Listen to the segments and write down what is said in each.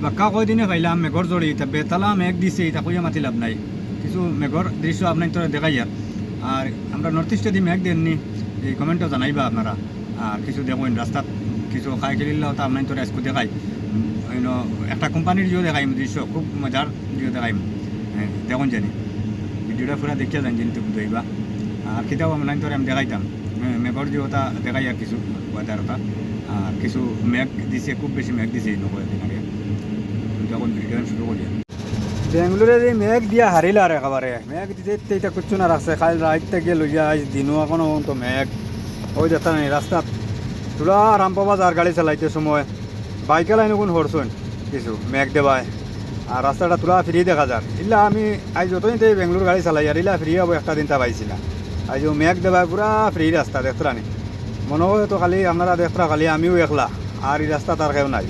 বাক্কা কয়দিনে খাইলাম মেঘর জড়ি এটা বেতালা মেঘ দিছে এটা কইয়া মাতি লাভ নাই কিছু মেঘর দৃশ্য আপনার তো দেখাই আর আমরা নর্থ ইস্টে দিয়ে মেঘ দেননি এই কমেন্টও জানাইবা আপনারা আর কিছু দেখুন রাস্তাত কিছু খাই খেলিলেও তা আপনার তো আজকে দেখাই একটা কোম্পানির জিও দেখাইম দৃশ্য খুব মজার জিও দেখাইম দেখুন জানি ভিডিওটা পুরা দেখিয়া যান জানি তো বুঝাইবা আর কিতাব অনলাইন তো আমি দেখাইতাম মেঘর জিওটা দেখাই আর কিছু ওয়েদারটা আর কিছু মেঘ দিছে খুব বেশি মেঘ দিছে নকয় দিন আগে যখন ভিডিও শুরু করি বেঙ্গলোরে যে মেঘ দিয়া হারিল আর একেবারে মেঘ দিতে এটা কিচ্ছু না রাখছে কাল রাত থেকে লইয়া আজ দিনও এখনো তো মেঘ ওই যেতে নেই রাস্তাত তোরা আরাম পাবা যার গাড়ি চালাইতে সময় বাইকে লাইন কোন হরছুন কিছু মেঘ দেবায় আর রাস্তাটা তোরা ফ্রি দেখা যার ইলা আমি আজ যতদিন থেকে বেঙ্গলোর গাড়ি চালাই আর ইলা ফ্রি হবো একটা দিন তা পাইছি না আজ মেঘ দেবায় পুরা ফ্রি রাস্তা দেখতরা নি মনে হয় তো খালি আপনারা দেখতরা খালি আমিও একলা আর এই রাস্তা তার কেউ নাই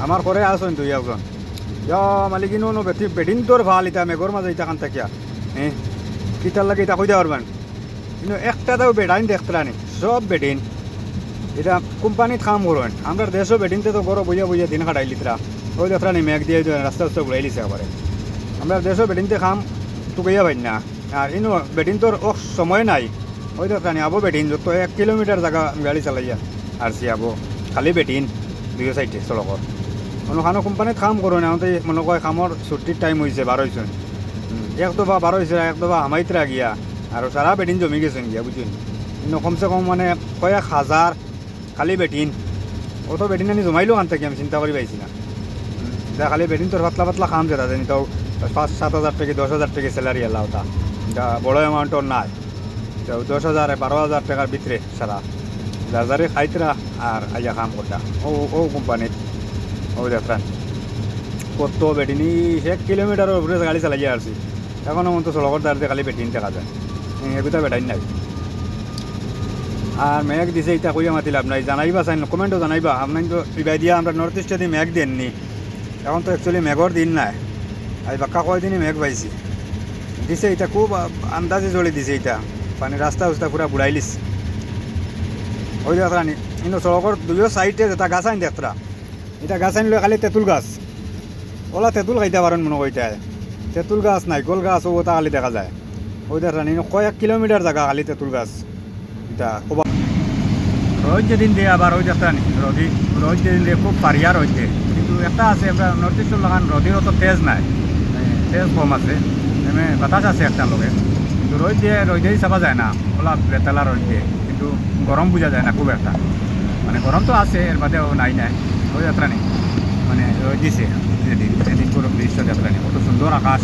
আমার ঘরে আসুন দুই একজন মালিকিনো বেডিন তোর ভাল ইতা মেঘর মাঝে ইটা খান থাকিয়া হ্যাঁ কিতার লাগে এটা কইতে পারবেন কিন্তু একটা তাও বেডাইন দেখতরা নি সব বেডিন এটা কোম্পানিত কাম করেন আমরা দেশও বেডিনতে তো গরো বইয়া বইয়া দিন কাটাই লিতরা ওই দেখরা নি মেঘ দিয়ে রাস্তা রাস্তা ঘুরাই লিছে একবারে আমরা দেশও বেডিনতে খাম তো গইয়া পাই না আর ইনো বেডিন তোর ও সময় নাই ওই দেখরা নি আবো বেডিন যত 1 কিলোমিটার জায়গা গাড়ি চালাইয়া আর সি আবো খালি বেডিন দুই সাইডে সড়কর অনুখানো কোম্পানিত কাম করো না মনে কয় কামর ছুটির টাইম হয়েছে 12 হয়েছেন এক দফা 12 হয়েছে এক দফা হামাইতরা গিয়া আর সারা বেডিন জমি গেছেন গিয়া বুঝুন কিন্তু কমসে কম মানে কয়েক হাজার খালি বেটিন অত বেটিন আনি জমাইলো কান থাকি আমি চিন্তা করি পাইছি না যা খালি বেটিন তোর পাতলা পাতলা খাম যেটা জানি তাও 5-7 হাজার টাকা 10 হাজার টাকা স্যালারি এলা ওটা এটা বড় অ্যামাউন্টর নাই তো 10,000-12,000 টাকার ভিতরে সারা যারে খাইতরা আর আইয়া কাম করতা ও কোম্পানির ও দেখেন কত বেটিনি 1 কিলোমিটারের উপরে গাড়ি চালাইয়া আসছি এখনও মতো সড়কের দ্বারে খালি বেটিন দেখা যায় এগুলো বেটাইন নাই আর মেঘ দিছে এটা কইয়া মাতি লাভ নাই জানাইবা চাই কমেন্টও জানাইবা আপনার তো ইবাই দিয়া আমরা নর্থ ইস্টে দিয়ে মেঘ দেননি এখন তো অ্যাকচুয়ালি মেঘর দিন নাই আজ বাক্কা কয়দিনই মেঘ পাইছি দিছে এটা খুব আন্দাজে জড়ি দিছে এটা পানি রাস্তা উস্তা পুরা বুড়াইলিস ওই দেখরা নি কিন্তু সড়কের দুইও সাইডে যেটা গাছ আইন দেখরা এটা গাছ আইনলে খালি তেঁতুল গাছ ওলা তেঁতুল খাইতে পারেন মনে কইটায় তেঁতুল গাছ নাইকল গাছ ওটা খালি দেখা যায় ওই দেখরা নি কয়েক কিলোমিটার জায়গা খালি তেঁতুল গাছ এটা রোজ যেদিন দিয়ে আবার ওই দেখরা নি রোজ যেদিন দিয়ে খুব পারিয়া রোজ দিয়ে কিন্তু একটা আছে আমরা নর্থ ইস্টের লাগান রোদের অত তেজ নাই তেজ কম আছে এমনি বাতাস আছে একটা লোকে কিন্তু রোদ দিয়ে রোদেই চাপা যায় না ওলা বেতালা রোদ দিয়ে কিন্তু গরম বোঝা যায় না খুব একটা মানে গরম তো আছে এর বাদেও নাই ওই যাত্রা নেই মানে রোদ দিছে যেদিন পুরো দৃশ্য যাত্রা নেই কত সুন্দর আকাশ